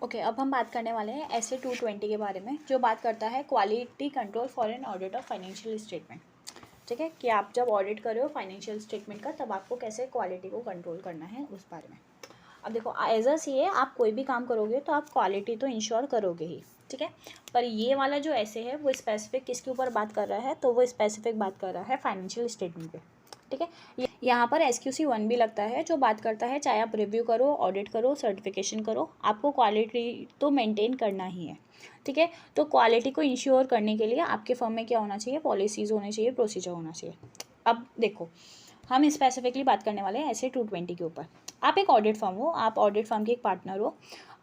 Okay, अब हम बात करने वाले हैं ऐसे 220 के बारे में, जो बात करता है quality control for an audit of financial statement. ठीक है, कि आप जब ऑडिट कर रहे हो फाइनेंशियल स्टेटमेंट का, तब आपको कैसे क्वालिटी को कंट्रोल करना है उस बारे में। अब देखो, एज अ सीए आप कोई भी काम करोगे तो आप क्वालिटी तो इंश्योर करोगे ही, ठीक है। पर ये वाला जो ऐसे है वो स्पेसिफिक किसके ऊपर बात कर रहा है, तो वो स्पेसिफिक बात कर रहा है फाइनेंशियल स्टेटमेंट पे। ठीक है, यहाँ पर SQC 1 भी लगता है, जो बात करता है चाहे आप रिव्यू करो, ऑडिट करो, सर्टिफिकेशन करो, आपको क्वालिटी तो मेंटेन करना ही है। ठीक है, तो क्वालिटी को इंश्योर करने के लिए आपके फर्म में क्या होना चाहिए, पॉलिसीज़ होने चाहिए, प्रोसीजर होना चाहिए। अब देखो, हम स्पेसिफिकली बात करने वाले हैं ऐसे 220 के ऊपर। आप एक ऑडिट फर्म हो, आप ऑडिट फर्म के एक पार्टनर हो,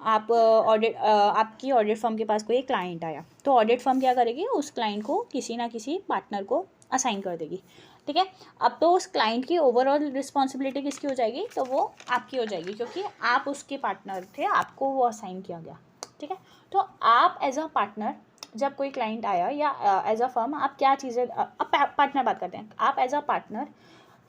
आप आपकी ऑडिट फर्म के पास कोई क्लाइंट आया, तो ऑडिट फर्म क्या करेगी, उस क्लाइंट को किसी ना किसी पार्टनर को असाइन कर देगी। ठीक है, अब तो उस क्लाइंट की ओवरऑल रिस्पॉन्सिबिलिटी किसकी हो जाएगी, तो वो आपकी हो जाएगी, क्योंकि आप उसके पार्टनर थे, आपको वो असाइन किया गया। ठीक है, तो आप एज अ पार्टनर जब कोई क्लाइंट आया या एज अ फर्म आप क्या चीज़ें, अब पार्टनर बात करते हैं, आप एज अ पार्टनर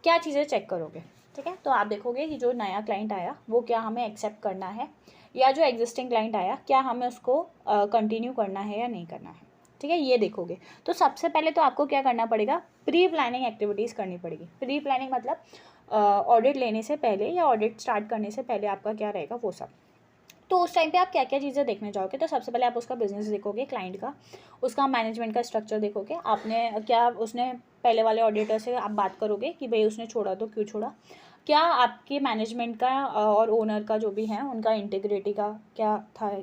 क्या चीज़ें चेक करोगे। ठीक है, तो आप देखोगे कि जो नया क्लाइंट आया वो क्या हमें एक्सेप्ट करना है, या जो एग्जिस्टिंग क्लाइंट आया क्या हमें उसको कंटिन्यू करना है या नहीं करना है। ठीक है, ये देखोगे। तो सबसे पहले तो आपको क्या करना पड़ेगा, प्री प्लानिंग एक्टिविटीज़ करनी पड़ेगी। प्री प्लानिंग मतलब ऑडिट लेने से पहले या ऑडिट स्टार्ट करने से पहले आपका क्या रहेगा वो सब। तो उस टाइम पे आप क्या क्या चीज़ें देखने जाओगे, तो सबसे पहले आप उसका बिजनेस देखोगे, क्लाइंट का, उसका मैनेजमेंट का स्ट्रक्चर देखोगे, आपने क्या उसने पहले वाले ऑडिटर से आप बात करोगे कि भाई उसने छोड़ा तो क्यों छोड़ा, क्या आपके मैनेजमेंट का और ओनर का जो भी है उनका इंटीग्रिटी का क्या था,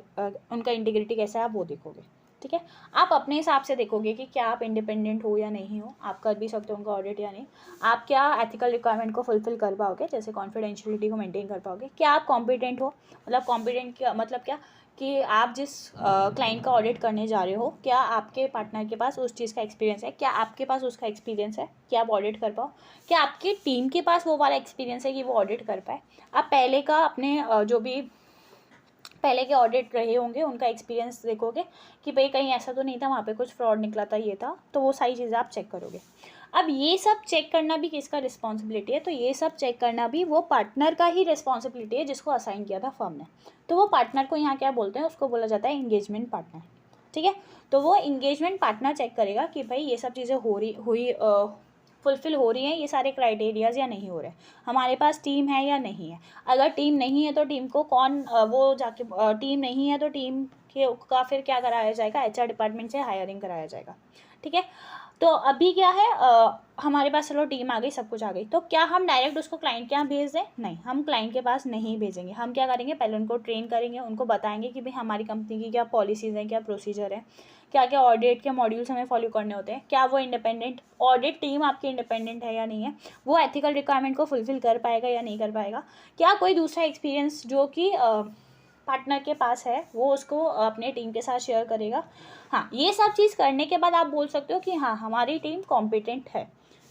उनका इंटीग्रिटी कैसा है, आप वो देखोगे। ठीक है, आप अपने हिसाब से देखोगे कि क्या आप इंडिपेंडेंट हो या नहीं हो, आप कर भी सकते हो उनका ऑडिट या नहीं, आप क्या एथिकल रिक्वायरमेंट को फुलफिल कर पाओगे, जैसे कॉन्फिडेंशियलिटी को मेंटेन कर पाओगे, क्या आप कॉम्पिटेंट हो, मतलब कॉम्पिटेंट का मतलब क्या, कि आप जिस क्लाइंट का ऑडिट करने जा रहे हो, क्या आपके पार्टनर के पास उस चीज़ का एक्सपीरियंस है, क्या आपके पास उसका एक्सपीरियंस है कि आप ऑडिट कर पाओ, क्या आपकी टीम के पास वो वाला एक्सपीरियंस है कि वो ऑडिट कर पाए, आप पहले का अपने जो भी पहले के ऑडिट रहे होंगे उनका एक्सपीरियंस देखोगे कि भाई कहीं ऐसा तो नहीं था, वहाँ पे कुछ फ्रॉड निकला था, ये था, तो वो सारी चीज़ें आप चेक करोगे। अब ये सब चेक करना भी किसका रिस्पॉन्सिबिलिटी है, तो ये सब चेक करना भी वो पार्टनर का ही रिस्पॉन्सिबिलिटी है जिसको असाइन किया था फर्म ने। तो वो पार्टनर को यहाँ क्या बोलते हैं, उसको बोला जाता है इंगेजमेंट पार्टनर। ठीक है, तो वो इंगेजमेंट पार्टनर चेक करेगा कि भाई ये सब चीज़ें फुलफिल हो रही हैं, ये सारे क्राइटेरियाज या नहीं हो रहे, हमारे पास टीम है या नहीं है। अगर टीम नहीं है तो टीम को कौन वो जाके टीम नहीं है तो टीम के का फिर क्या कराया जाएगा, HR डिपार्टमेंट से हायरिंग कराया जाएगा। ठीक है, तो अभी क्या है, हमारे पास चलो टीम आ गई, सब कुछ आ गई, तो क्या हम डायरेक्ट उसको क्लाइंट के यहाँ भेज दें, नहीं, हम क्लाइंट के पास नहीं भेजेंगे। हम क्या करेंगे, पहले उनको ट्रेन करेंगे, उनको बताएंगे कि भाई हमारी कंपनी की क्या पॉलिसीज़ हैं, क्या प्रोसीजर है, क्या क्या ऑडिट के मॉड्यूल्स हमें फॉलो करने होते हैं, क्या वो इंडिपेंडेंट ऑडिट टीम आपकी इंडिपेंडेंट है या नहीं है, वो एथिकल रिक्वायरमेंट को फुलफिल कर पाएगा या नहीं कर पाएगा, क्या कोई दूसरा एक्सपीरियंस जो कि पार्टनर के पास है वो उसको अपने टीम के साथ शेयर करेगा। हाँ, ये सब चीज़ करने के बाद आप बोल सकते हो कि हाँ हमारी टीम कॉम्पिटेंट है।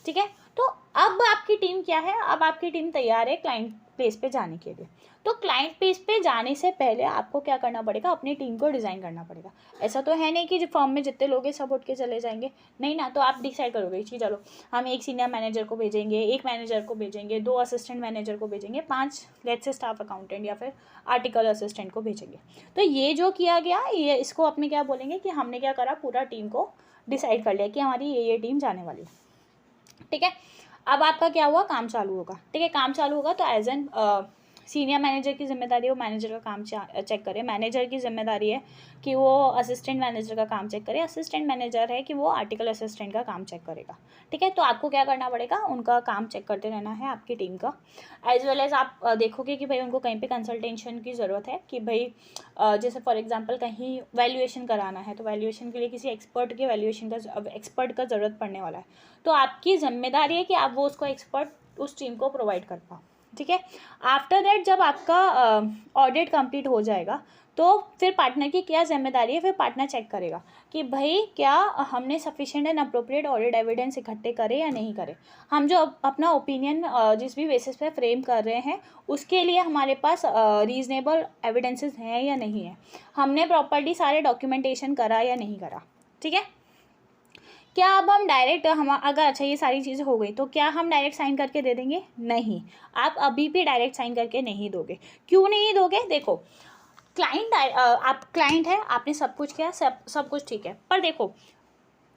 ठीक है, तो अब आपकी टीम क्या है, अब आपकी टीम तैयार है क्लाइंट प्लेस पे जाने के लिए। तो क्लाइंट प्लेस पे जाने से पहले आपको क्या करना पड़ेगा, अपनी टीम को डिज़ाइन करना पड़ेगा। ऐसा तो है नहीं कि फर्म में जितने लोग हैं सब उठ के चले जाएंगे, नहीं ना। तो आप डिसाइड करोगे कि चलो हम एक सीनियर मैनेजर को भेजेंगे, एक मैनेजर को भेजेंगे, 2 असिस्टेंट मैनेजर को भेजेंगे, 5 लेट्स से स्टाफ अकाउंटेंट या फिर आर्टिकल असिस्टेंट को भेजेंगे। तो ये जो किया गया, ये इसको अपने क्या बोलेंगे कि हमने क्या करा, पूरा टीम को डिसाइड कर लिया कि हमारी ये टीम जाने वाली है। ठीक है, अब आपका क्या हुआ, काम चालू होगा। ठीक है, काम चालू होगा तो एज एन सीनियर मैनेजर की जिम्मेदारी है वो मैनेजर का काम चेक करे, मैनेजर की जिम्मेदारी है कि वो असिस्टेंट मैनेजर का काम चेक करे, असिस्टेंट मैनेजर है कि वो आर्टिकल असिस्टेंट का काम चेक करेगा। ठीक है, तो आपको क्या करना पड़ेगा, उनका काम चेक करते रहना है आपकी टीम का। एज वेल एज आप देखोगे कि भाई उनको कहीं पे कंसल्टेशन की ज़रूरत है, कि भाई जैसे फॉर एग्जांपल कहीं वैल्यूएशन कराना है, तो वैल्यूएशन के लिए किसी एक्सपर्ट के एक्सपर्ट का ज़रूरत पड़ने वाला है, तो आपकी जिम्मेदारी है कि आप वो उसको एक्सपर्ट उस टीम को प्रोवाइड कर पाओ। ठीक है, आफ्टर दैट जब आपका ऑडिट कंप्लीट हो जाएगा तो फिर पार्टनर की क्या जिम्मेदारी है, फिर पार्टनर चेक करेगा कि भाई क्या हमने sufficient and appropriate audit evidence इकट्ठे करे या नहीं करे, हम जो अपना ओपिनियन जिस भी बेसिस पे फ्रेम कर रहे हैं उसके लिए हमारे पास रीजनेबल एविडेंसेस हैं या नहीं है, हमने प्रॉपर्ली सारे डॉक्यूमेंटेशन करा या नहीं करा। ठीक है, क्या अब हम डायरेक्ट हम अगर अच्छा ये सारी चीज़ें हो गई तो क्या हम डायरेक्ट साइन करके दे देंगे, नहीं, आप अभी भी डायरेक्ट साइन करके नहीं दोगे। क्यों नहीं दोगे, देखो आप क्लाइंट है, आपने सब कुछ किया, सब कुछ ठीक है, पर देखो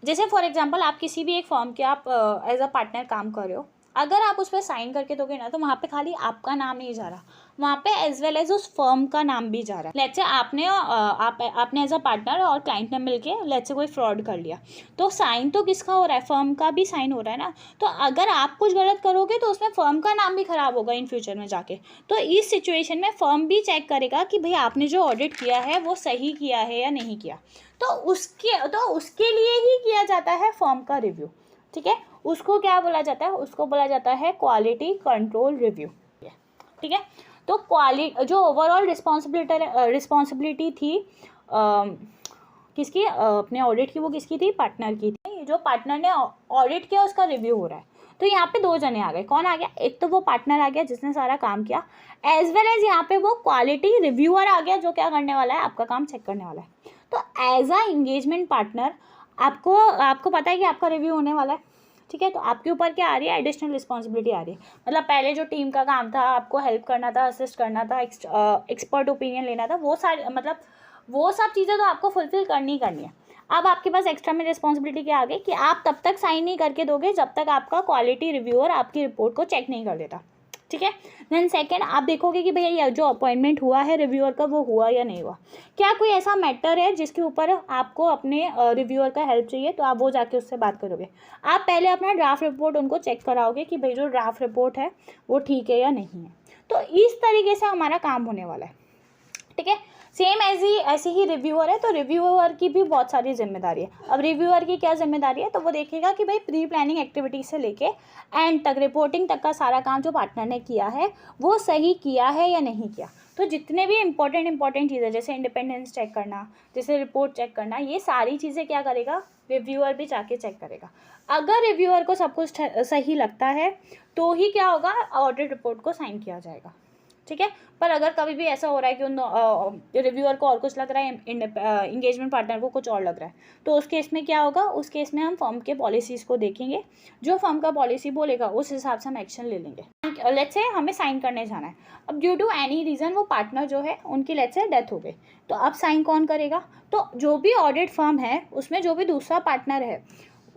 जैसे फॉर एग्जांपल आप किसी भी एक फर्म के आप एज अ पार्टनर काम कर रहे हो, अगर आप उस पर साइन करके दोगे ना तो वहाँ पे खाली आपका नाम नहीं जा रहा, वहाँ पे एज वेल एज उस फर्म का नाम भी जा रहा है। लेट्स से आपने एज अ पार्टनर और क्लाइंट ने मिलके लेट्स से कोई फ्रॉड कर लिया, तो साइन तो किसका हो रहा है, फर्म का भी साइन हो रहा है ना। तो अगर आप कुछ गलत करोगे तो उसमें फर्म का नाम भी खराब होगा इन फ्यूचर में जाके। तो इस सिचुएशन में फर्म भी चेक करेगा कि भाई आपने जो ऑडिट किया है वो सही किया है या नहीं किया, तो उसके लिए ही किया जाता है फर्म का रिव्यू। ठीक है, उसको क्या बोला जाता है, उसको बोला जाता है क्वालिटी कंट्रोल रिव्यू। ठीक है, तो जो ओवरऑल रिस्पॉन्सिबिलिटी थी किसकी, अपने ऑडिट की, वो किसकी थी, पार्टनर की थी। जो पार्टनर ने ऑडिट किया उसका रिव्यू हो रहा है, तो यहाँ पे दो जने आ गए। कौन आ गया, एक तो वो पार्टनर आ गया जिसने सारा काम किया, एज वेल एज यहाँ पे वो क्वालिटी रिव्यूअर आ गया जो क्या करने वाला है, आपका काम चेक करने वाला है। तो एज अ इंगेजमेंट पार्टनर आपको पता है कि आपका रिव्यू होने वाला है। ठीक है, तो आपके ऊपर क्या आ रही है, एडिशनल रिस्पॉन्सिबिलिटी आ रही है। मतलब पहले जो टीम का काम था, आपको हेल्प करना था, असिस्ट करना था, एक्सपर्ट ओपिनियन लेना था, वो सब चीज़ें तो आपको फुलफिल करनी है। अब आपके पास एक्स्ट्रा में रिस्पॉन्सिबिलिटी क्या आ गई कि आप तब तक साइन नहीं करके दोगे जब तक आपका क्वालिटी रिव्यूअर आपकी रिपोर्ट को चेक नहीं कर देता। ठीक है, देन सेकंड आप देखोगे कि भैया जो अपॉइंटमेंट हुआ है रिव्यूअर का वो हुआ या नहीं हुआ। क्या कोई ऐसा मैटर है जिसके ऊपर आपको अपने रिव्यूअर का हेल्प चाहिए, तो आप वो जाके उससे बात करोगे। आप पहले अपना ड्राफ्ट रिपोर्ट उनको चेक कराओगे कि भाई जो ड्राफ्ट रिपोर्ट है वो ठीक है या नहीं है। तो इस तरीके से हमारा काम होने वाला है। ठीक है, सेम ऐसी ही रिव्यूअर है, तो रिव्यूअर की भी बहुत सारी जिम्मेदारी है। अब रिव्यूअर की क्या जिम्मेदारी है, तो वो देखेगा कि भाई प्री प्लानिंग एक्टिविटी से लेके एंड तक रिपोर्टिंग तक का सारा काम जो पार्टनर ने किया है वो सही किया है या नहीं किया। तो जितने भी इंपॉर्टेंट चीज़ें जैसे इंडिपेंडेंस चेक करना, जैसे रिपोर्ट चेक करना, ये सारी चीज़ें क्या करेगा, रिव्यूअर भी जाके चेक करेगा। अगर रिव्यूअर को सब कुछ सही लगता है तो ही क्या होगा, ऑडिट रिपोर्ट को साइन किया जाएगा। ठीक है, पर अगर कभी भी ऐसा हो रहा है कि उन रिव्यूअर को और कुछ लग रहा है, इंगेजमेंट पार्टनर को कुछ और लग रहा है, तो उस केस में क्या होगा, उस केस में हम फर्म के पॉलिसीज़ को देखेंगे, जो फर्म का पॉलिसी बोलेगा उस हिसाब से हम एक्शन ले लेंगे। लेट्स से हमें साइन करने जाना है, अब ड्यू टू एनी रीज़न वो पार्टनर जो है उनकी लेट्स से डेथ हो गई, तो अब साइन कौन करेगा, तो जो भी ऑडिट फर्म है उसमें जो भी दूसरा पार्टनर है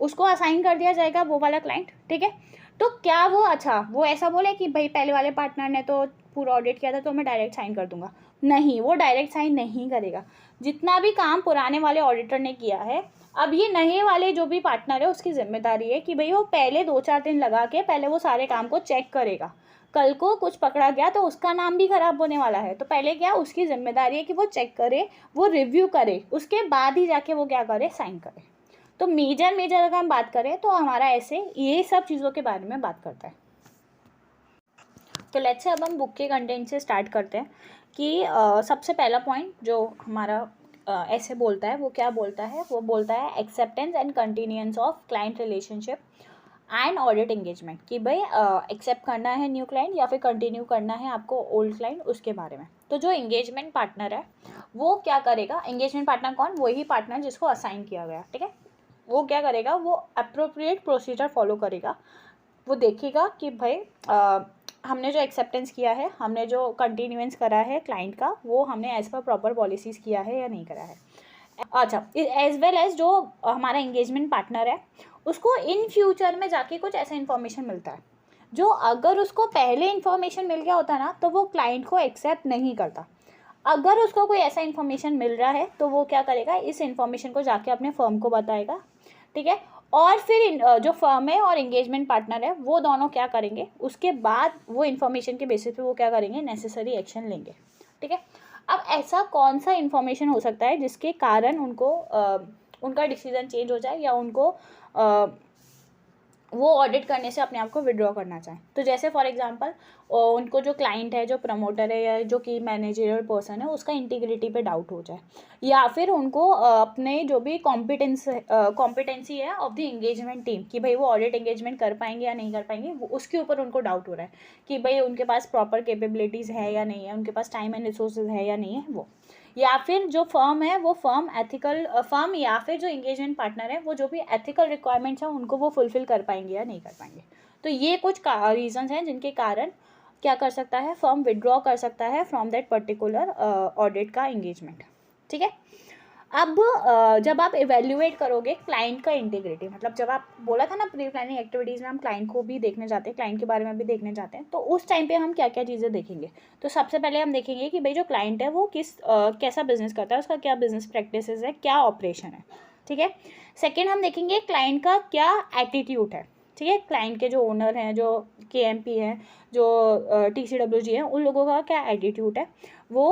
उसको असाइन कर दिया जाएगा, वो वाला क्लाइंट। ठीक है, तो क्या वो ऐसा बोले कि भाई पहले वाले पार्टनर ने तो पूरा ऑडिट किया था तो मैं डायरेक्ट साइन कर दूंगा, नहीं, वो डायरेक्ट साइन नहीं करेगा। जितना भी काम पुराने वाले ऑडिटर ने किया है, अब ये नए वाले जो भी पार्टनर है उसकी जिम्मेदारी है कि भाई वो पहले 2-4 दिन लगा के पहले वो सारे काम को चेक करेगा। कल को कुछ पकड़ा गया तो उसका नाम भी खराब होने वाला है, तो पहले क्या उसकी जिम्मेदारी है कि वो चेक करे, वो रिव्यू करे, उसके बाद ही जाके वो क्या करे, साइन करे। तो मेजर अगर हम बात करें तो हमारा ऐसे ये सब चीज़ों के बारे में बात करता है। तो लेट्स से अब हम बुक के कंटेंट से स्टार्ट करते हैं कि सबसे पहला पॉइंट जो हमारा ऐसे बोलता है वो क्या बोलता है, वो बोलता है acceptance and continuance of client relationship and audit engagement, कि भाई एक्सेप्ट करना है न्यू क्लाइंट या फिर कंटिन्यू करना है आपको ओल्ड क्लाइंट, उसके बारे में। तो जो एंगेजमेंट पार्टनर है वो क्या करेगा, एंगेजमेंट पार्टनर कौन, वही पार्टनर जिसको असाइन किया गया। ठीक है, वो क्या करेगा, वो अप्रोप्रिएट प्रोसीजर फॉलो करेगा। वो देखेगा कि भाई हमने जो एक्सेप्टेंस किया है, हमने जो कंटिन्यूएंस करा है क्लाइंट का, वो हमने एज पर प्रॉपर पॉलिसीज़ किया है या नहीं करा है। अच्छा, एज वेल एज जो हमारा एंगेजमेंट पार्टनर है उसको इन फ्यूचर में जाके कुछ ऐसा इन्फॉर्मेशन मिलता है जो अगर उसको पहले इन्फॉर्मेशन मिल गया होता ना तो वो क्लाइंट को एक्सेप्ट नहीं करता। अगर उसको कोई ऐसा इन्फॉर्मेशन मिल रहा है तो वो क्या करेगा, इस इन्फॉर्मेशन को जाके अपने फर्म को बताएगा। ठीक है, और फिर जो फर्म है और एंगेजमेंट पार्टनर है वो दोनों क्या करेंगे, उसके बाद वो इन्फॉर्मेशन के बेसिस पे वो क्या करेंगे, नेसेसरी एक्शन लेंगे। ठीक है, अब ऐसा कौन सा इन्फॉर्मेशन हो सकता है जिसके कारण उनको उनका डिसीजन चेंज हो जाए या उनको वो ऑडिट करने से अपने आप को विड्रॉ करना चाहें। तो जैसे फॉर एग्जांपल उनको जो क्लाइंट है, जो प्रमोटर है या जो कि मैनेजरियल पर्सन है, उसका इंटीग्रिटी पे डाउट हो जाए, या फिर उनको अपने जो भी कॉम्पिटेंसी है ऑफ द एंगेजमेंट टीम कि भाई वो ऑडिट एंगेजमेंट कर पाएंगे या नहीं कर पाएंगे, उसके ऊपर उनको डाउट हो रहा है कि भाई उनके पास प्रॉपर कैपेबिलिटीज़ है या नहीं है, उनके पास टाइम एंड रिसोर्सेज है या नहीं है वो, या फिर जो फर्म है वो फर्म या फिर जो एंगेजमेंट पार्टनर है वो जो भी एथिकल रिक्वायरमेंट्स हैं उनको वो फुलफिल कर पाएंगे या नहीं कर पाएंगे। तो ये कुछ रीजंस हैं जिनके कारण क्या कर सकता है, फर्म विड्रॉ कर सकता है फ्रॉम दैट पर्टिकुलर ऑडिट का एंगेजमेंट। ठीक है, अब जब आप इवेल्युएट करोगे क्लाइंट का इंटीग्रिटी, मतलब जब आप बोला था ना प्री प्लानिंग एक्टिविटीज़ में हम क्लाइंट को भी देखने जाते हैं, क्लाइंट के बारे में भी देखने जाते हैं, तो उस टाइम पे हम क्या क्या चीज़ें देखेंगे। तो सबसे पहले हम देखेंगे कि भाई जो क्लाइंट है वो कैसा बिजनेस करता है, उसका क्या बिजनेस प्रैक्टिसेस है, क्या ऑपरेशन है। ठीक है, सेकेंड हम देखेंगे क्लाइंट का क्या एटीट्यूड है। ठीक है, क्लाइंट के जो ओनर हैं, जो KMP हैं, जो TCWG हैं, उन लोगों का क्या एटीट्यूड है, वो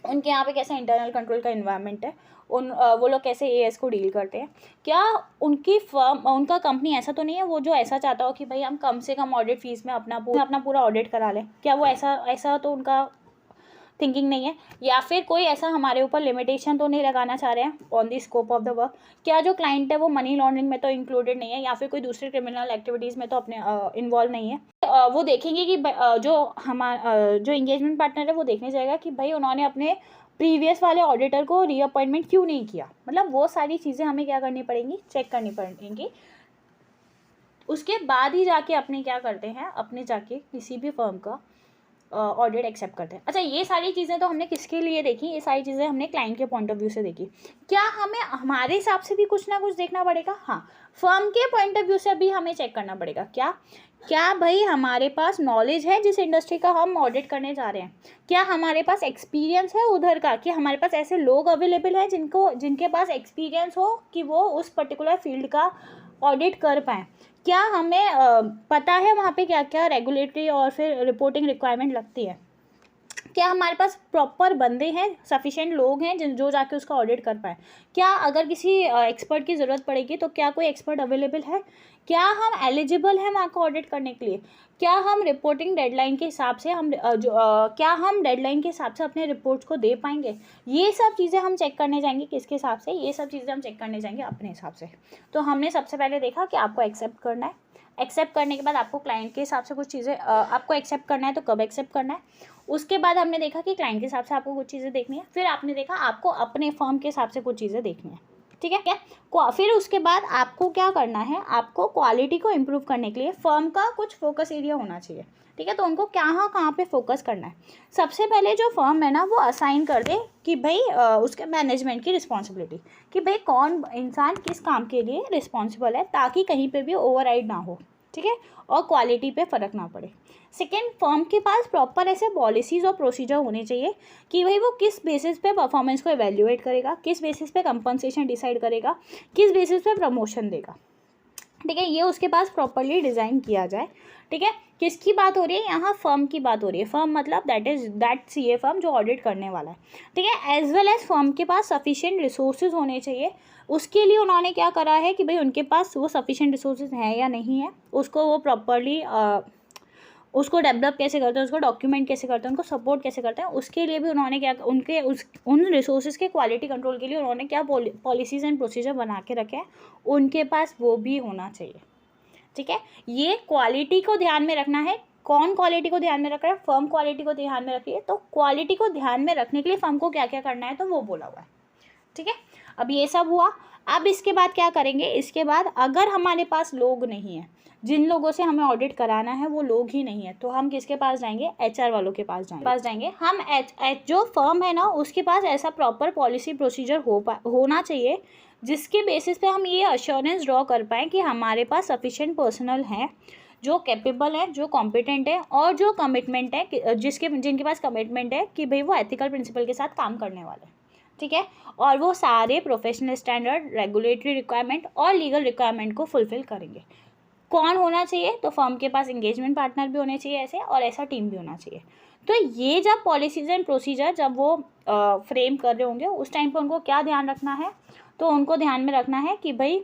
उनके यहाँ पे कैसा इंटरनल कंट्रोल का इन्वायरमेंट है, वो लोग कैसे AS को डील करते हैं, क्या उनकी फर्म, उनका कंपनी ऐसा तो नहीं है वो जो ऐसा चाहता हो कि भाई हम कम से कम ऑडिट फीस में अपना पूरा ऑडिट करा लें, क्या वो ऐसा तो उनका थिंकिंग नहीं है, या फिर कोई ऐसा हमारे ऊपर लिमिटेशन तो नहीं लगाना चाह रहे हैं on the scope of the work, क्या जो क्लाइंट है वो मनी लॉन्ड्रिंग में तो इंक्लूडेड नहीं है, या फिर कोई दूसरी क्रिमिनल एक्टिविटीज़ में तो अपने इन्वॉल्व नहीं है। वो देखेंगे कि जो एंगेजमेंट पार्टनर है वो देखने जाएगा कि भाई उन्होंने अपने प्रीवियस वाले ऑडिटर को रीअपॉइंटमेंट क्यों नहीं किया, मतलब वो सारी चीज़ें हमें क्या करनी पड़ेंगी, चेक करनी पड़ेंगी। उसके बाद ही जाके अपने क्या करते हैं, अपने जाके किसी भी फर्म का ऑडिट एक्सेप्ट करते हैं। अच्छा, ये सारी चीज़ें तो हमने किसके लिए देखी, ये सारी चीज़ें हमने क्लाइंट के पॉइंट ऑफ व्यू से देखी। क्या हमें हमारे हिसाब से भी कुछ ना कुछ देखना पड़ेगा? हाँ, फर्म के पॉइंट ऑफ व्यू से भी हमें चेक करना पड़ेगा। क्या भाई हमारे पास नॉलेज है जिस इंडस्ट्री का हम ऑडिट करने जा रहे हैं, क्या हमारे पास एक्सपीरियंस है उधर का, कि हमारे पास ऐसे लोग अवेलेबल हैं जिनके पास एक्सपीरियंस हो कि वो उस पर्टिकुलर फील्ड का ऑडिट कर पाएँ, क्या हमें पता है वहाँ पे क्या क्या रेगुलेटरी और फिर रिपोर्टिंग रिक्वायरमेंट लगती है, क्या हमारे पास प्रॉपर बंदे हैं, सफिशिएंट लोग हैं जो जाके उसका ऑडिट कर पाए, क्या अगर किसी एक्सपर्ट की ज़रूरत पड़ेगी तो क्या कोई एक्सपर्ट अवेलेबल है, क्या हम एलिजिबल हैं वहाँ को ऑडिट करने के लिए, क्या हम रिपोर्टिंग डेडलाइन के हिसाब से क्या हम डेडलाइन के हिसाब से अपने रिपोर्ट्स को दे पाएंगे। ये सब चीज़ें हम चेक करने जाएंगे किसके हिसाब से, ये सब चीज़ें हम चेक करने जाएंगे अपने हिसाब से। तो हमने सबसे पहले देखा कि आपको एक्सेप्ट करना है, एक्सेप्ट करने के बाद आपको क्लाइंट के हिसाब से कुछ चीज़ें आपको एक्सेप्ट करना है, तो कब एक्सेप्ट करना है। उसके बाद हमने देखा कि क्लाइंट के हिसाब से आपको कुछ चीज़ें देखनी है, फिर आपने देखा आपको अपने फर्म के हिसाब से कुछ चीज़ें देखनी है। ठीक है क्या, फिर उसके बाद आपको क्या करना है, आपको क्वालिटी को इम्प्रूव करने के लिए फर्म का कुछ फोकस एरिया होना चाहिए। ठीक है, तो उनको कहाँ पे फोकस करना है। सबसे पहले जो फर्म है ना वो असाइन कर दे कि भाई उसके मैनेजमेंट की रिस्पॉन्सिबिलिटी, कि भाई कौन इंसान किस काम के लिए रिस्पॉन्सिबल है, ताकि कहीं पे भी ओवरराइड ना हो। ठीक है, और क्वालिटी पे फ़र्क ना पड़े। सेकेंड, फर्म के पास प्रॉपर ऐसे पॉलिसीज़ और प्रोसीजर होने चाहिए कि भाई वो किस बेसिस पे परफॉर्मेंस को एवेल्युएट करेगा, किस बेसिस पे कंपनसेशन डिसाइड करेगा, किस बेसिस पे प्रमोशन देगा। ठीक है, ये उसके पास प्रॉपरली डिज़ाइन किया जाए। ठीक है, किसकी बात हो रही है यहाँ, फर्म की बात हो रही है। फर्म मतलब दैट CA फर्म जो ऑडिट करने वाला है। ठीक है, एज वेल एज फर्म के पास सफिशिएंट रिसोर्सेज होने चाहिए। उसके लिए उन्होंने क्या करा है कि भाई उनके पास वो सफिशिएंट रिसोर्सेज हैं या नहीं है, उसको वो प्रॉपरली उसको डेवलप कैसे करते हैं, उसको डॉक्यूमेंट कैसे करते हैं, उनको सपोर्ट कैसे करते हैं, उसके लिए भी उन्होंने क्या उन रिसोर्सेज के क्वालिटी कंट्रोल के लिए उन्होंने क्या पॉलिसीज़ एंड प्रोसीजर बना के रखे हैं, उनके पास वो भी होना चाहिए। ठीक है, ये क्वालिटी को ध्यान में रखना है। कौन क्वालिटी को ध्यान में रख रहा है, फर्म क्वालिटी को ध्यान में रखिए। तो क्वालिटी को ध्यान में रखने के लिए फर्म को क्या क्या करना है तो वो बोला हुआ है। ठीक है, अब ये सब हुआ। अब इसके बाद क्या करेंगे, इसके बाद अगर हमारे पास लोग नहीं है, जिन लोगों से हमें ऑडिट कराना है वो लोग ही नहीं है, तो हम किसके पास जाएंगे, HR वालों के पास जाएंगे। हम जो फर्म है ना उसके पास ऐसा प्रॉपर पॉलिसी प्रोसीजर होना चाहिए जिसके बेसिस पे हम ये अश्योरेंस ड्रॉ कर पाएँ कि हमारे पास सफिशिएंट पर्सनल हैं जो कैपेबल है, जो कॉम्पिटेंट है और जो कमिटमेंट है, जिनके पास कमिटमेंट है कि भाई वो एथिकल प्रिंसिपल के साथ काम करने वाले हैं। ठीक है, और वो सारे प्रोफेशनल स्टैंडर्ड, रेगुलेटरी रिक्वायरमेंट और लीगल रिक्वायरमेंट को फुलफिल करेंगे। कौन होना चाहिए, तो फर्म के पास एंगेजमेंट पार्टनर भी होने चाहिए ऐसे, और ऐसा टीम भी होना चाहिए। तो ये जब पॉलिसीज एंड प्रोसीजर जब वो फ्रेम कर रहे होंगे उस टाइम पर उनको क्या ध्यान रखना है, तो उनको ध्यान में रखना है कि भाई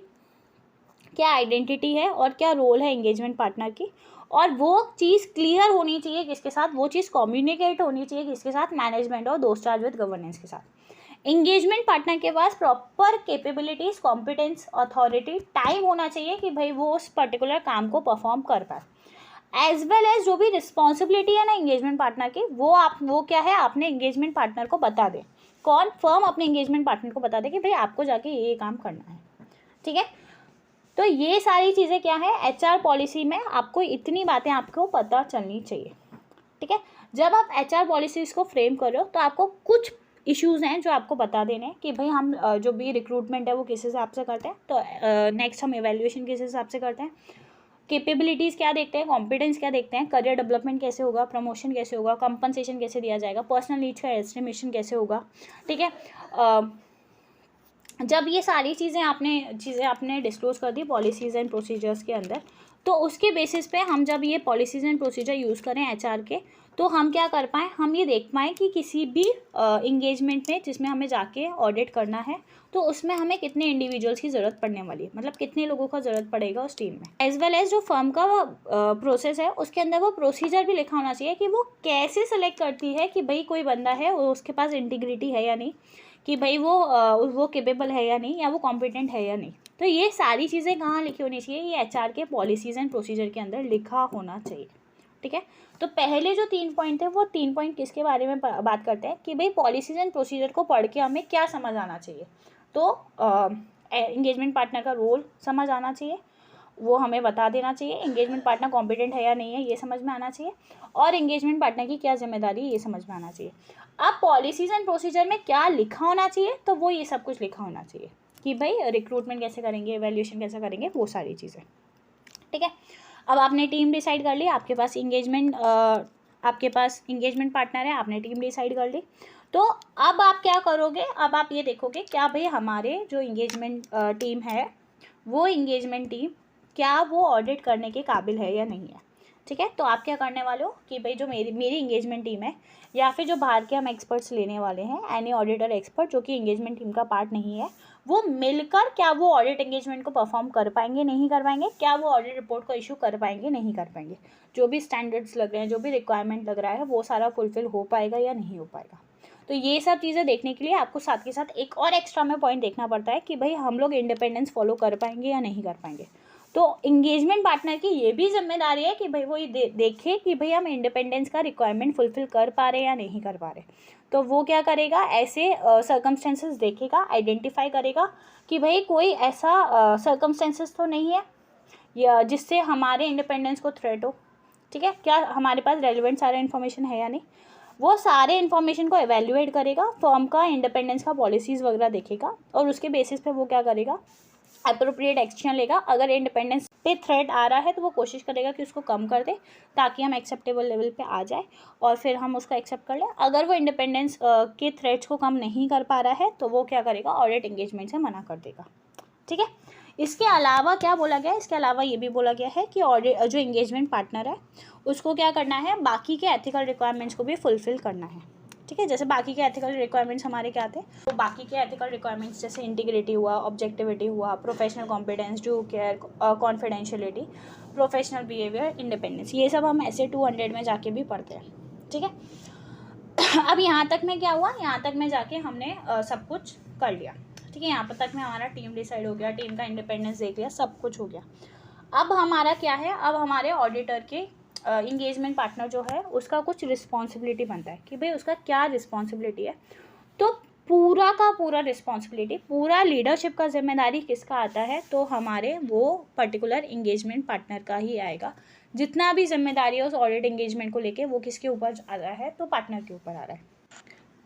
क्या आइडेंटिटी है और क्या रोल है एंगेजमेंट पार्टनर की, और वो चीज़ क्लियर होनी चाहिए किसके साथ, वो चीज़ कम्युनिकेट होनी चाहिए किसके साथ, मैनेजमेंट और दोस्त चार्ज विद गवर्नेंस के साथ। एंगेजमेंट पार्टनर के पास proper capabilities, competence, authority, time होना चाहिए कि भाई वो उस पर्टिकुलर काम को परफॉर्म कर पाए। एज वेल एज जो भी रिस्पॉन्सिबिलिटी है ना एंगेजमेंट पार्टनर की, वो क्या है, आपने एंगेजमेंट पार्टनर को बता दें। कौन, फर्म अपने एंगेजमेंट पार्टनर को बता दे कि भाई आपको जाके ये काम करना है। ठीक है, तो ये सारी चीज़ें क्या है, HR पॉलिसी में आपको इतनी बातें आपको पता चलनी चाहिए, ठीक है। जब आप HR पॉलिसीज़ को फ्रेम कर रहे हो तो आपको कुछ इश्यूज़ हैं जो आपको बता देने हैं कि भाई हम जो भी रिक्रूटमेंट है वो किस हिसाब से करते हैं, तो नेक्स्ट हम एवेल्यूएशन किस हिसाब से करते हैं, कैपेबिलिटीज़ क्या देखते हैं, कॉम्पिटेंस क्या देखते हैं, करियर डेवलपमेंट कैसे होगा, प्रमोशन कैसे होगा, कंपनसेशन कैसे दिया जाएगा, पर्सनल नीड्स का एस्टिमेशन कैसे होगा, ठीक है। जब ये सारी चीज़ें आपने डिस्क्लोज कर दी पॉलिसीज़ एंड प्रोसीजर्स के अंदर, तो उसके बेसिस पे हम जब ये पॉलिसीज़ एंड प्रोसीजर यूज़ करें HR के, तो हम क्या कर पाएँ, हम ये देख पाएँ कि किसी भी इंगेजमेंट में जिसमें हमें जाके ऑडिट करना है तो उसमें हमें कितने इंडिविजुअल्स की ज़रूरत पड़ने वाली है, मतलब कितने लोगों का ज़रूरत पड़ेगा उस टीम में। एज वेल एज जो फर्म का प्रोसेस है उसके अंदर वो प्रोसीजर भी लिखा होना चाहिए कि वो कैसे सेलेक्ट करती है कि भाई कोई बंदा है उसके पास इंटीग्रिटी है या नहीं, कि भाई वो केपेबल है या नहीं, या वो कॉम्पिटेंट है या नहीं। तो ये सारी चीज़ें कहाँ लिखी होनी चाहिए, ये HR के पॉलिसीज़ एंड प्रोसीजर के अंदर लिखा होना चाहिए, ठीक है। तो पहले जो 3 पॉइंट थे वो 3 पॉइंट किसके बारे में बात करते हैं कि भाई पॉलिसीज़ एंड प्रोसीजर को पढ़ के हमें क्या समझ आना चाहिए। तो इंगेजमेंट पार्टनर का रोल समझ आना चाहिए, वो हमें बता देना चाहिए, इंगेजमेंट पार्टनर कॉम्पिटेंट है या नहीं है ये समझ में आना चाहिए, और इंगेजमेंट पार्टनर की क्या जिम्मेदारी है ये समझ में आना चाहिए। अब पॉलिसीज़ एंड प्रोसीजर में क्या लिखा होना चाहिए, तो वो ये सब कुछ लिखा होना चाहिए कि भाई रिक्रूटमेंट कैसे करेंगे, एवेल्यूएशन कैसे करेंगे, वो सारी चीज़ें, ठीक है। अब आपने टीम डिसाइड कर ली, आपके पास इंगेजमेंट पार्टनर है, आपने टीम डिसाइड कर ली, तो अब आप क्या करोगे, अब आप ये देखोगे क्या भाई हमारे जो इंगेजमेंट टीम है वो इंगेजमेंट टीम क्या वो ऑडिट करने के काबिल है या नहीं है, ठीक है। तो आप क्या करने वाले हो कि भाई जो मेरी इंगेजमेंट टीम है या फिर जो बाहर के हम एक्सपर्ट्स लेने वाले हैं, एनी ऑडिटर एक्सपर्ट जो कि इंगेजमेंट टीम का पार्ट नहीं है, वो मिलकर क्या वो ऑडिट एंगेजमेंट को परफॉर्म कर पाएंगे, नहीं कर पाएंगे, क्या वो ऑडिट रिपोर्ट को इशू कर पाएंगे, नहीं कर पाएंगे, जो भी स्टैंडर्ड्स लग रहे हैं, जो भी रिक्वायरमेंट लग रहा है वो सारा फुलफिल हो पाएगा या नहीं हो पाएगा। तो ये सब चीज़ें देखने के लिए आपको साथ के साथ एक और एक्स्ट्रा में पॉइंट देखना पड़ता है कि भाई हम लोग इंडिपेंडेंस फॉलो कर पाएंगे या नहीं कर पाएंगे। तो इंगेजमेंट पार्टनर की ये भी जिम्मेदारी है कि भाई वो ये देखे कि भाई हम इंडिपेंडेंस का रिक्वायरमेंट फुलफिल कर पा रहे हैं या नहीं कर पा रहे। तो वो क्या करेगा, ऐसे सर्कमस्टेंसेस देखेगा, आइडेंटिफाई करेगा कि भाई कोई ऐसा सर्कमस्टेंसेस तो नहीं है या जिससे हमारे इंडिपेंडेंस को थ्रेट हो, ठीक है, क्या हमारे पास रेलिवेंट सारा इन्फॉर्मेशन है या नहीं। वो सारे इन्फॉर्मेशन को एवेल्युएट करेगा, फर्म का इंडिपेंडेंस का पॉलिसीज़ वगैरह देखेगा, और उसके बेसिस पे वो क्या करेगा, अप्रोप्रिएट एक्शन लेगा। अगर इंडिपेंडेंस पे थ्रेट आ रहा है तो वो कोशिश करेगा कि उसको कम कर दे ताकि हम एक्सेप्टेबल लेवल पे आ जाए और फिर हम उसको एक्सेप्ट कर लें। अगर वो इंडिपेंडेंस के थ्रेट्स को कम नहीं कर पा रहा है तो वो क्या करेगा, ऑडिट एंगेजमेंट से मना कर देगा, ठीक है। इसके अलावा क्या बोला गया है, इसके अलावा ये भी बोला गया है कि ऑडिट जो इंगेजमेंट पार्टनर है उसको क्या करना है, बाकी के एथिकल रिक्वायरमेंट्स को भी फुलफिल करना है, ठीक है। जैसे बाकी के एथिकल रिक्वायरमेंट्स हमारे क्या थे, तो बाकी के एथिकल रिक्वायरमेंट्स जैसे इंटीग्रिटी हुआ, ऑब्जेक्टिविटी हुआ, professional competence, due care, confidentiality, professional behaviour, independence, ये सब हम ऐसे 200 में जाके भी पढ़ते हैं, ठीक है। अब यहाँ तक में क्या हुआ, यहाँ तक में जाके हमने सब कुछ कर लिया, ठीक है। यहाँ पर तक में हमारा टीम डिसाइड हो गया, टीम का इंडिपेंडेंस देख लिया, सब कुछ हो गया। अब हमारा क्या है, अब हमारे ऑडिटर के इंगेजमेंट पार्टनर जो है उसका कुछ रिस्पॉन्सिबिलिटी बनता है कि भाई उसका क्या रिस्पॉन्सिबिलिटी है। तो पूरा का पूरा रिस्पॉन्सिबिलिटी, पूरा लीडरशिप का जिम्मेदारी किसका आता है, तो हमारे वो पर्टिकुलर इंगेजमेंट पार्टनर का ही आएगा। जितना भी जिम्मेदारी है उस ऑडिट इंगेजमेंट को लेके वो किसके ऊपर आ रहा है, तो पार्टनर के ऊपर आ रहा है।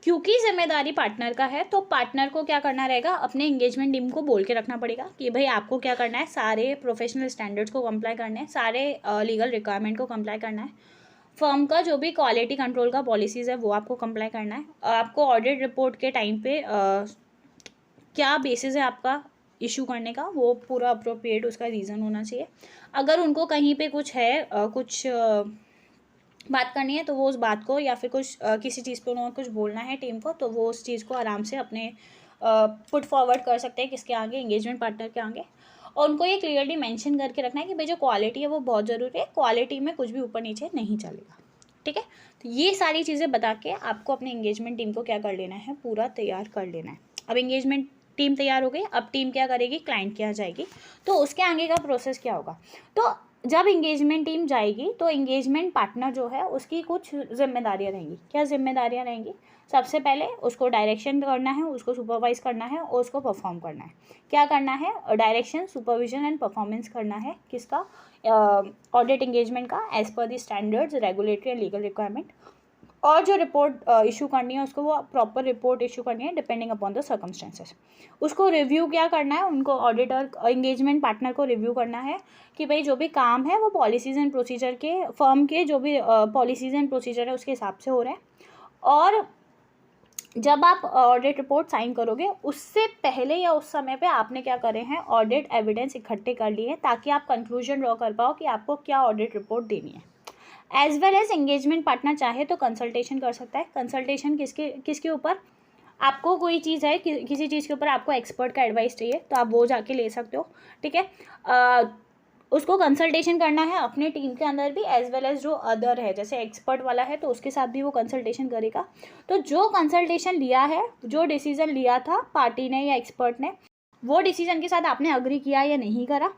क्योंकि जिम्मेदारी पार्टनर का है तो पार्टनर को क्या करना रहेगा, अपने इंगेजमेंट टीम को बोल के रखना पड़ेगा कि भाई आपको क्या करना है, सारे प्रोफेशनल स्टैंडर्ड्स को कंप्लाई करना है, सारे लीगल रिक्वायरमेंट को कंप्लाई करना है, फर्म का जो भी क्वालिटी कंट्रोल का पॉलिसीज़ है वो आपको कंप्लाई करना है, आपको ऑडिट रिपोर्ट के टाइम पे क्या बेसिस है आपका इशू करने का, वो पूरा अप्रोप्रिएट उसका रीज़न होना चाहिए। अगर उनको कहीं पे कुछ है कुछ बात करनी है तो वो उस बात को या फिर कुछ किसी चीज़ पे उन्होंने कुछ बोलना है टीम को, तो वो उस चीज़ को आराम से अपने पुट फॉरवर्ड कर सकते हैं किसके आगे, इंगेजमेंट पार्टनर के आगे। और उनको ये क्लियरली मेंशन करके रखना है कि भाई जो क्वालिटी है वो बहुत ज़रूरी है, क्वालिटी में कुछ भी ऊपर नीचे नहीं चलेगा, ठीक है। तो ये सारी चीज़ें बता के आपको अपने इंगेजमेंट टीम को क्या कर लेना है, पूरा तैयार कर लेना है। अब इंगेजमेंट टीम तैयार हो गई, अब टीम क्या करेगी, क्लाइंट के यहाँ जाएगी, तो उसके आगे का प्रोसेस क्या होगा। तो जब इंगेजमेंट टीम जाएगी तो इंगेजमेंट पार्टनर जो है उसकी कुछ जिम्मेदारियां रहेंगी। क्या जिम्मेदारियां रहेंगी, सबसे पहले उसको डायरेक्शन करना है, उसको सुपरवाइज करना है और उसको परफॉर्म करना है। क्या करना है? डायरेक्शन, सुपरविजन एंड परफॉर्मेंस करना है। किसका? ऑडिट एंगेजमेंट का, as per the standards, regulatory and legal requirement. और जो रिपोर्ट इशू करनी है उसको वो प्रॉपर रिपोर्ट इशू करनी है डिपेंडिंग अपॉन द सर्कमस्टेंसेस। उसको रिव्यू क्या करना है? उनको ऑडिटर एंगेजमेंट पार्टनर को रिव्यू करना है कि भाई जो भी काम है वो पॉलिसीज़ एंड प्रोसीजर के, फर्म के जो भी पॉलिसीज़ एंड प्रोसीजर है उसके हिसाब से हो रहे हैं। और जब आप ऑडिट रिपोर्ट साइन करोगे उससे पहले या उस समय पे आपने क्या करे हैं? ऑडिट एविडेंस इकट्ठे कर लिए हैं ताकि आप कंक्लूजन ड्रॉ कर पाओ कि आपको क्या ऑडिट रिपोर्ट देनी है। As well as engagement partner चाहे तो कंसल्टेशन कर सकता है। कंसल्टेशन किसके ऊपर? आपको कोई चीज़ है किसी चीज़ के ऊपर आपको एक्सपर्ट का एडवाइस चाहिए तो आप वो जाके ले सकते हो, ठीक है। उसको कंसल्टेशन करना है अपने टीम के अंदर भी, एज वेल एज जो अदर है, जैसे एक्सपर्ट वाला है तो उसके साथ भी वो कंसल्टेशन करेगा। तो जो कंसल्टेशन लिया है, जो डिसीजन लिया था पार्टी ने या एक्सपर्ट ने, वो डिसीजन के साथ आपने अग्री किया या नहीं करा,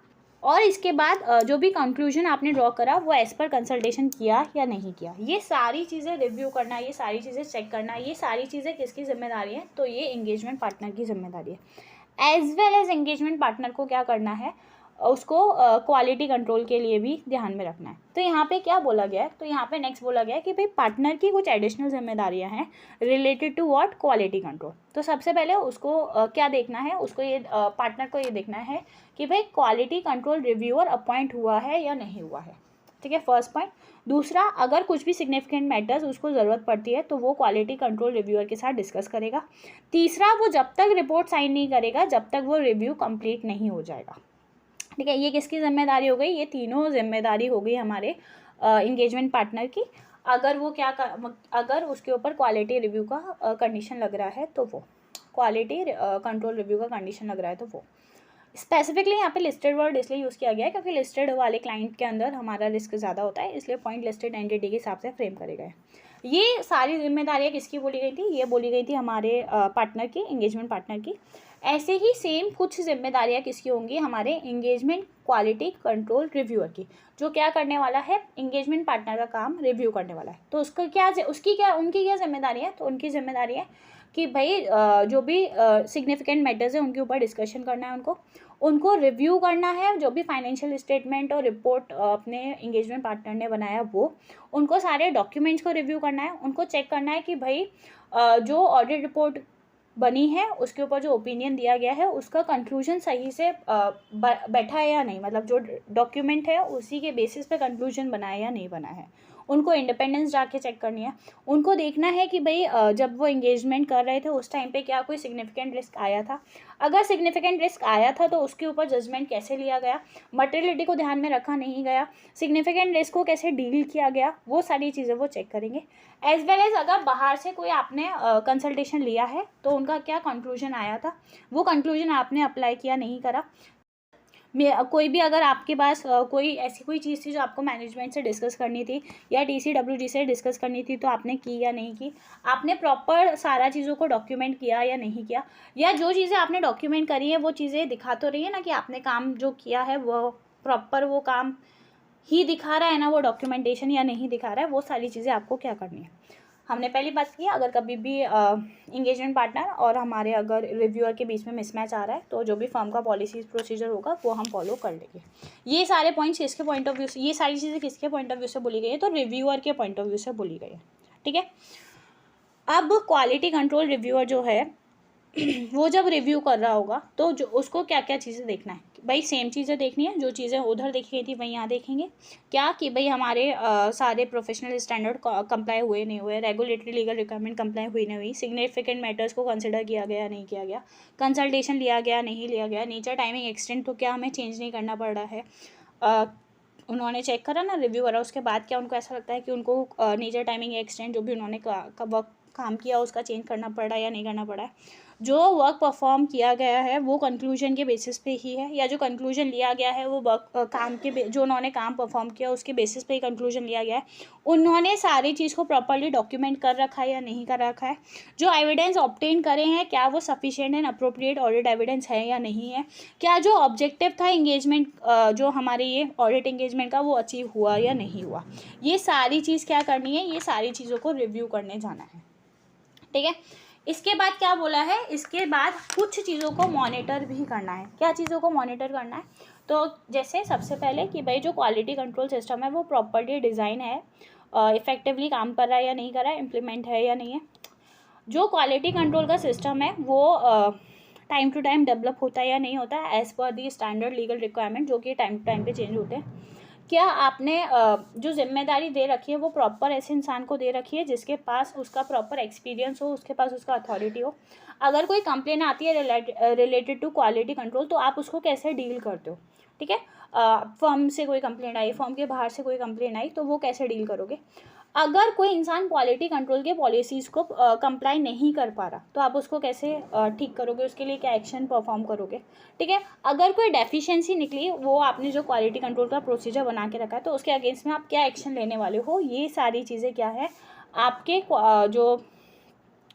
और इसके बाद जो भी कंक्लूजन आपने ड्रॉ करा वो एज पर कंसल्टेशन किया या नहीं किया, ये सारी चीज़ें रिव्यू करना, ये सारी चीज़ें चेक करना, ये सारी चीज़ें किसकी जिम्मेदारी है? तो ये एंगेजमेंट पार्टनर की जिम्मेदारी है। As well as engagement partner को क्या करना है? उसको क्वालिटी कंट्रोल के लिए भी ध्यान में रखना है। तो यहाँ पे क्या बोला गया है? तो यहाँ पे नेक्स्ट बोला गया है कि भाई पार्टनर की कुछ एडिशनल जिम्मेदारियाँ हैं related to what? Quality control. तो सबसे पहले उसको क्या देखना है? उसको ये पार्टनर को ये देखना है कि भाई क्वालिटी कंट्रोल रिव्यूअर अपॉइंट हुआ है या नहीं हुआ है, ठीक है, फर्स्ट पॉइंट। दूसरा, अगर कुछ भी सिग्निफिकेंट मैटर्स उसको ज़रूरत पड़ती है तो वो क्वालिटी कंट्रोल रिव्यूअर के साथ डिस्कस करेगा। तीसरा, वो जब तक रिपोर्ट साइन नहीं करेगा जब तक वो रिव्यू कंप्लीट नहीं हो जाएगा, ठीक है। ये किसकी जिम्मेदारी हो गई? ये तीनों जिम्मेदारी हो गई हमारे एंगेजमेंट पार्टनर की। अगर वो अगर उसके ऊपर क्वालिटी रिव्यू का कंडीशन लग रहा है तो वो क्वालिटी कंट्रोल रिव्यू का कंडीशन लग रहा है तो वो स्पेसिफिकली यहाँ पे लिस्टेड वर्ड इसलिए यूज़ किया गया है क्योंकि लिस्टेड वाले क्लाइंट के अंदर हमारा रिस्क ज़्यादा होता है, इसलिए पॉइंट लिस्टेड एंटिटी के हिसाब से फ्रेम करे गए। ये सारी जिम्मेदारियाँ किसकी बोली गई थी? ये बोली गई थी हमारे पार्टनर की, एंगेजमेंट पार्टनर की। ऐसे ही सेम कुछ जिम्मेदारियाँ किसकी होंगी? हमारे एंगेजमेंट क्वालिटी कंट्रोल रिव्यूअर की, जो क्या करने वाला है? एंगेजमेंट पार्टनर का काम रिव्यू करने वाला है। तो उनकी क्या जिम्मेदारी है? तो उनकी जिम्मेदारी है कि भाई जो भी सिग्निफिकेंट मैटर्स है उनके ऊपर डिस्कशन करना है, उनको रिव्यू करना है। जो भी फाइनेंशियल स्टेटमेंट और रिपोर्ट अपने एंगेजमेंट पार्टनर ने बनाया वो, उनको सारे डॉक्यूमेंट्स को रिव्यू करना है। उनको चेक करना है कि भाई जो ऑडिट रिपोर्ट बनी है उसके ऊपर जो ओपिनियन दिया गया है उसका कंक्लूजन सही से बैठा है या नहीं, मतलब जो डॉक्यूमेंट है उसी के बेसिस पे कंक्लूजन बना है या नहीं बना है। उनको इंडिपेंडेंस जाके चेक करनी है। उनको देखना है कि भाई जब वो एंगेजमेंट कर रहे थे उस टाइम पे क्या कोई सिग्निफिकेंट रिस्क आया था, अगर सिग्निफिकेंट रिस्क आया था तो उसके ऊपर जजमेंट कैसे लिया गया, मटेरियलिटी को ध्यान में रखा नहीं गया, सिग्निफिकेंट रिस्क को कैसे डील किया गया, वो सारी चीज़ें वो चेक करेंगे। एज वेल एज अगर बाहर से कोई आपने कंसल्टेशन लिया है तो उनका क्या कंक्लूजन आया था, वो कंक्लूजन आपने अप्लाई किया नहीं करा। कोई भी अगर आपके पास कोई ऐसी कोई चीज़ थी जो आपको मैनेजमेंट से डिस्कस करनी थी या TCWG से डिस्कस करनी थी तो आपने की या नहीं की, आपने प्रॉपर सारा चीज़ों को डॉक्यूमेंट किया या नहीं किया, या जो चीज़ें आपने डॉक्यूमेंट करी है वो चीज़ें दिखा तो रही है ना कि आपने काम जो किया है वो प्रॉपर वो काम ही दिखा रहा है ना, वो डॉक्यूमेंटेशन या नहीं दिखा रहा है, वो सारी चीज़ें आपको क्या करनी है। हमने पहली बात की, अगर कभी भी एंगेजमेंट पार्टनर और हमारे अगर रिव्यूअर के बीच में मिसमैच आ रहा है तो जो भी फर्म का पॉलिसीज प्रोसीजर होगा वो हम फॉलो कर लेंगे। ये सारे पॉइंट्स किसके पॉइंट ऑफ व्यू से, ये सारी चीज़ें किसके पॉइंट ऑफ व्यू से बोली गई है? तो रिव्यूअर के पॉइंट ऑफ व्यू से बोली गई है, ठीक है। अब क्वालिटी कंट्रोल रिव्यूअर जो है वो जब रिव्यू कर रहा होगा तो जो उसको क्या क्या चीज़ें देखना है? भाई सेम चीज़ें देखनी है, जो चीज़ें उधर देखी गई थी वही यहाँ देखेंगे। क्या कि भाई हमारे सारे प्रोफेशनल स्टैंडर्ड कंप्लाई हुए नहीं हुए, रेगुलेटरी लीगल रिक्वायरमेंट कंप्लाई हुई नहीं हुई, सिग्निफिकेंट मैटर्स को कंसिडर किया गया नहीं किया गया, कंसल्टेशन लिया गया नहीं लिया गया, नेचर टाइमिंग एक्सटेंड तो क्या हमें चेंज नहीं करना पड़ रहा है। उन्होंने चेक करा ना, रिव्यू करा, उसके बाद क्या उनको ऐसा लगता है कि उनको नेचर टाइमिंग एक्सटेंड जो भी उन्होंने वर्क काम किया उसका चेंज करना पड़ रहा है या नहीं करना पड़ा है। जो वर्क परफॉर्म किया गया है वो कंक्लूजन के बेसिस पे ही है, या जो कंक्लूजन लिया गया है वो वर्क काम के जो उन्होंने काम परफॉर्म किया उसके बेसिस पे ही कंक्लूजन लिया गया है। उन्होंने सारी चीज़ को प्रॉपर्ली डॉक्यूमेंट कर रखा है या नहीं कर रखा है, जो एविडेंस ऑब्टेन करे हैं क्या वो sufficient and appropriate audit evidence है या नहीं है, क्या जो ऑब्जेक्टिव था एंगेजमेंट जो हमारे ये ऑडिट एंगेजमेंट का वो अचीव हुआ या नहीं हुआ। ये सारी चीज़ क्या करनी है? ये सारी चीज़ों को रिव्यू करने जाना है, ठीक है। इसके बाद क्या बोला है, इसके बाद कुछ चीज़ों को मॉनिटर भी करना है। क्या चीज़ों को मॉनिटर करना है, तो जैसे सबसे पहले कि भाई जो क्वालिटी कंट्रोल सिस्टम है वो प्रॉपर्ली डिज़ाइन है, इफेक्टिवली काम कर रहा है या नहीं कर रहा है, इम्प्लीमेंट है या नहीं है। जो क्वालिटी कंट्रोल का सिस्टम है वो टाइम टू टाइम डेवलप होता है या नहीं होता है एज़ पर दी स्टैंडर्ड लीगल रिक्वायरमेंट, जो कि टाइम टू टाइम पे चेंज होते हैं। क्या आपने जो जिम्मेदारी दे रखी है वो प्रॉपर ऐसे इंसान को दे रखी है जिसके पास उसका प्रॉपर एक्सपीरियंस हो, उसके पास उसका अथॉरिटी हो। अगर कोई कंप्लेन आती है रिलेटेड टू क्वालिटी कंट्रोल, तो आप उसको कैसे डील करते हो, ठीक है। फर्म से कोई कंप्लेन आई, फर्म के बाहर से कोई कंप्लेन आई, तो वो कैसे डील करोगे। अगर कोई इंसान क्वालिटी कंट्रोल के पॉलिसीज़ को कंप्लाई नहीं कर पा रहा, तो आप उसको कैसे ठीक करोगे, उसके लिए क्या एक्शन परफॉर्म करोगे, ठीक है। अगर कोई डेफिशिएंसी निकली, वो आपने जो क्वालिटी कंट्रोल का प्रोसीजर बना के रखा है, तो उसके अगेंस्ट में आप क्या एक्शन लेने वाले हो। ये सारी चीज़ें क्या है, आपके जो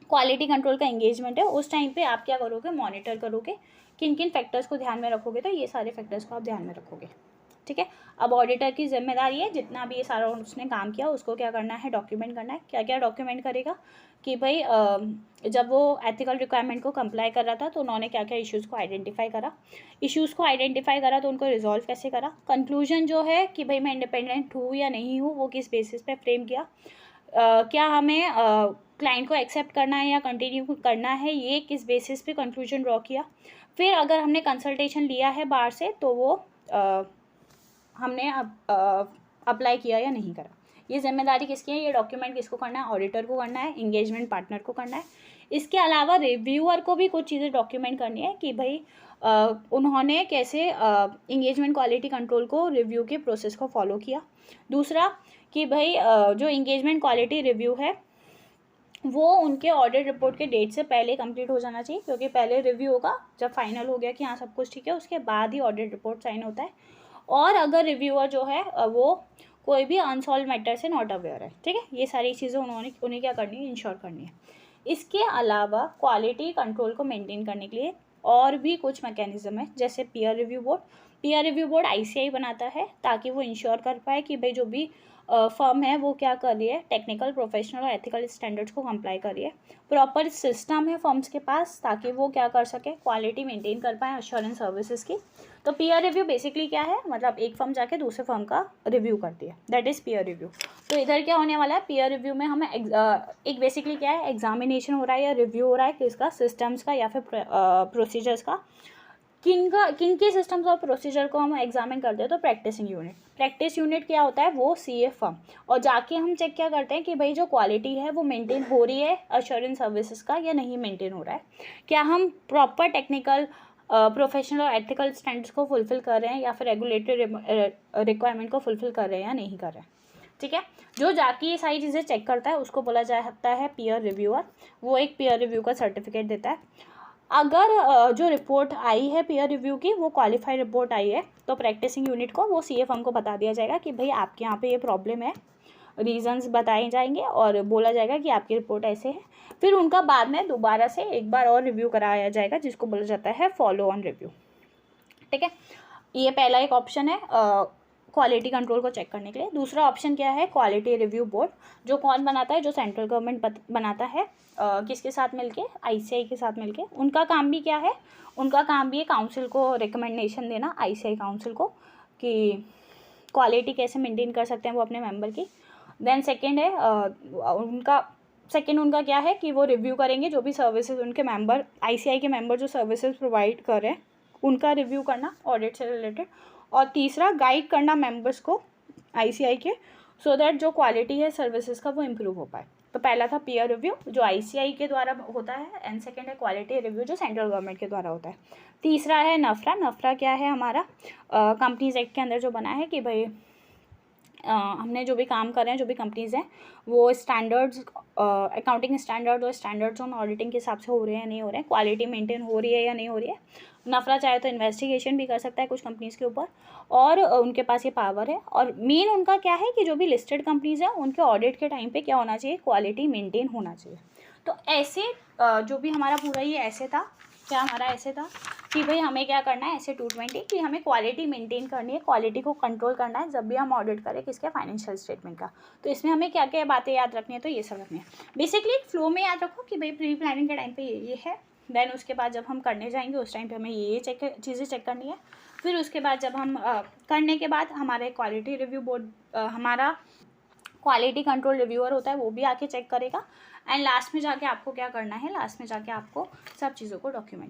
क्वालिटी कंट्रोल का एंगेजमेंट है उस टाइम पे आप क्या करोगे, मॉनिटर करोगे, किन किन फैक्टर्स को ध्यान में रखोगे, तो ये सारे फैक्टर्स को आप ध्यान में रखोगे, ठीक है। अब ऑडिटर की जिम्मेदारी है, जितना भी ये सारा उसने काम किया उसको क्या करना है, डॉक्यूमेंट करना है। क्या क्या डॉक्यूमेंट करेगा कि भाई जब वो एथिकल रिक्वायरमेंट को कंप्लाई कर रहा था तो उन्होंने क्या क्या इश्यूज़ को आइडेंटिफाई करा, तो उनको रिजॉल्व कैसे करा। कंक्लूजन जो है कि भाई मैं इंडिपेंडेंट हूँ या नहीं हूँ, वो किस बेसिस पे फ्रेम किया। क्या हमें क्लाइंट को एक्सेप्ट करना है या कंटिन्यू करना है, ये किस बेसिस पे कंक्लूजन ड्रॉ किया। फिर अगर हमने कंसल्टेशन लिया है बाहर से, तो वो हमने अप्लाई किया या नहीं करा। ये जिम्मेदारी किसकी है, ये डॉक्यूमेंट किसको करना है, ऑडिटर को करना है, इंगेजमेंट पार्टनर को करना है। इसके अलावा रिव्यूअर को भी कुछ चीज़ें डॉक्यूमेंट करनी है कि भाई उन्होंने कैसे इंगेजमेंट क्वालिटी कंट्रोल को रिव्यू के प्रोसेस को फॉलो किया। दूसरा कि भाई जो इंगेजमेंट क्वालिटी रिव्यू है वो उनके ऑडिट रिपोर्ट के डेट से पहले कंप्लीट हो जाना चाहिए, क्योंकि पहले रिव्यू होगा, जब फाइनल हो गया कि हाँ सब कुछ ठीक है, उसके बाद ही ऑडिट रिपोर्ट साइन होता है। और अगर रिव्यूअर जो है वो कोई भी अनसॉल्व मैटर से नॉट अवेयर है, ठीक है। ये सारी चीज़ें उन्हें क्या करनी है, इंश्योर करनी है। इसके अलावा क्वालिटी कंट्रोल को मेंटेन करने के लिए और भी कुछ मैकेनिज्म है, जैसे पीयर रिव्यू बोर्ड ICI बनाता है, ताकि वो इंश्योर कर पाए कि भाई जो भी फर्म है वो क्या कर रही है, टेक्निकल, प्रोफेशनल और एथिकल स्टैंडर्ड्स को कंप्लाई कर रही है। प्रॉपर सिस्टम है फर्म्स के पास, ताकि वो क्या कर सके, क्वालिटी मेंटेन कर पाए अश्योरेंस सर्विसेज की। तो पीयर रिव्यू बेसिकली क्या है, मतलब एक फर्म जाके दूसरे फर्म का रिव्यू करती है, दैट इज़ पीयर रिव्यू। तो इधर क्या होने वाला है, पीयर रिव्यू में हमें एक बेसिकली क्या है, एग्जामिनेशन हो रहा है या रिव्यू हो रहा है किसका, सिस्टम्स का या फिर प्रोसीजर्स का। किन के सिस्टम्स और प्रोसीजर को हम एग्जामिन करते हैं, तो प्रैक्टिस यूनिट क्या होता है, वो CA फर्म। और जाके हम चेक क्या करते हैं कि भाई जो क्वालिटी है वो मेंटेन हो रही है अश्योरेंस सर्विसेज का या नहीं मेंटेन हो रहा है, क्या हम प्रॉपर टेक्निकल, प्रोफेशनल और एथिकल स्टैंडर्ड्स को फुलफिल कर रहे हैं या फिर रेगुलेटरी रिक्वायरमेंट को फुलफिल कर रहे हैं या नहीं कर रहे हैं, ठीक है। जो जाके ये सारी चीज़ें चेक करता है उसको बोला जाता है पीयर रिव्यूअर। वो एक पीयर रिव्यू का सर्टिफिकेट देता है। अगर जो रिपोर्ट आई है पीयर रिव्यू की वो क्वालिफाइड रिपोर्ट आई है, तो प्रैक्टिसिंग यूनिट को वो CA फर्म को बता दिया जाएगा कि भाई आपके यहाँ पे ये प्रॉब्लम है, रीजंस बताए जाएंगे और बोला जाएगा कि आपकी रिपोर्ट ऐसे है। फिर उनका बाद में दोबारा से एक बार और रिव्यू कराया जाएगा, जिसको बोला जाता है फॉलो ऑन रिव्यू, ठीक है। ये पहला एक ऑप्शन है क्वालिटी कंट्रोल को चेक करने के लिए। दूसरा ऑप्शन क्या है, क्वालिटी रिव्यू बोर्ड, जो कौन बनाता है, जो सेंट्रल गवर्नमेंट बनाता है, किसके साथ मिलके, ICI के साथ मिलके। उनका काम भी क्या है, उनका काम भी है काउंसिल को रिकमेंडेशन देना, ICI काउंसिल को, कि क्वालिटी कैसे मेंटेन कर सकते हैं वो अपने मेंबर की। देन सेकंड है उनका क्या है कि वो रिव्यू करेंगे जो भी सर्विसेज उनके मेंबर, ICI के मेंबर जो सर्विसेज प्रोवाइड कर रहे हैं उनका रिव्यू करना ऑडिट से रिलेटेड। और तीसरा गाइड करना मेंबर्स को ICI के, सो दैट जो क्वालिटी है सर्विसेज का वो इम्प्रूव हो पाए। तो पहला था पीयर रिव्यू जो ICI के द्वारा होता है, एंड सेकंड है क्वालिटी रिव्यू जो सेंट्रल गवर्नमेंट के द्वारा होता है। तीसरा है नफ्रा क्या है हमारा, कंपनीज एक्ट के अंदर जो बना है कि भाई हमने जो भी काम कर रहे हैं, जो भी कंपनीज़ हैं, वो स्टैंडर्ड्स, अकाउंटिंग स्टैंडर्ड और स्टैंडर्ड्स ऑन ऑडिटिंग के हिसाब से हो रहे हैं या नहीं हो रहे हैं, क्वालिटी मेंटेन हो रही है या नहीं हो रही है। नफरा चाहे तो इन्वेस्टिगेशन भी कर सकता है कुछ कंपनीज़ के ऊपर, और उनके पास ये पावर है। और मेन उनका क्या है कि जो भी लिस्टेड कंपनीज़ हैं उनके ऑडिट के टाइम पे क्या होना चाहिए, क्वालिटी मेंटेन होना चाहिए। तो ऐसे जो भी हमारा पूरा ये ऐसे था, क्या हमारा ऐसे था कि भाई हमें क्या करना है ऐसे 220 कि हमें क्वालिटी मेंटेन करनी है, क्वालिटी को कंट्रोल करना है जब भी हम ऑडिट करें किसके फाइनेंशियल स्टेटमेंट का। तो इसमें हमें क्या क्या बातें याद रखनी है, तो ये सब रखनी है। बेसिकली एक फ्लो में याद रखो कि भाई प्री प्लानिंग के टाइम पे ये है, देन उसके बाद जब हम करने जाएंगे उस टाइम पे हमें ये चीज़ें चेक करनी है। फिर उसके बाद जब हम करने के बाद हमारे क्वालिटी रिव्यू बोर्ड हमारा क्वालिटी कंट्रोल रिव्यूअर होता है वो भी आके चेक करेगा। एंड लास्ट में जाके आपको क्या करना है, लास्ट में जाके आपको सब चीज़ों को डॉक्यूमेंट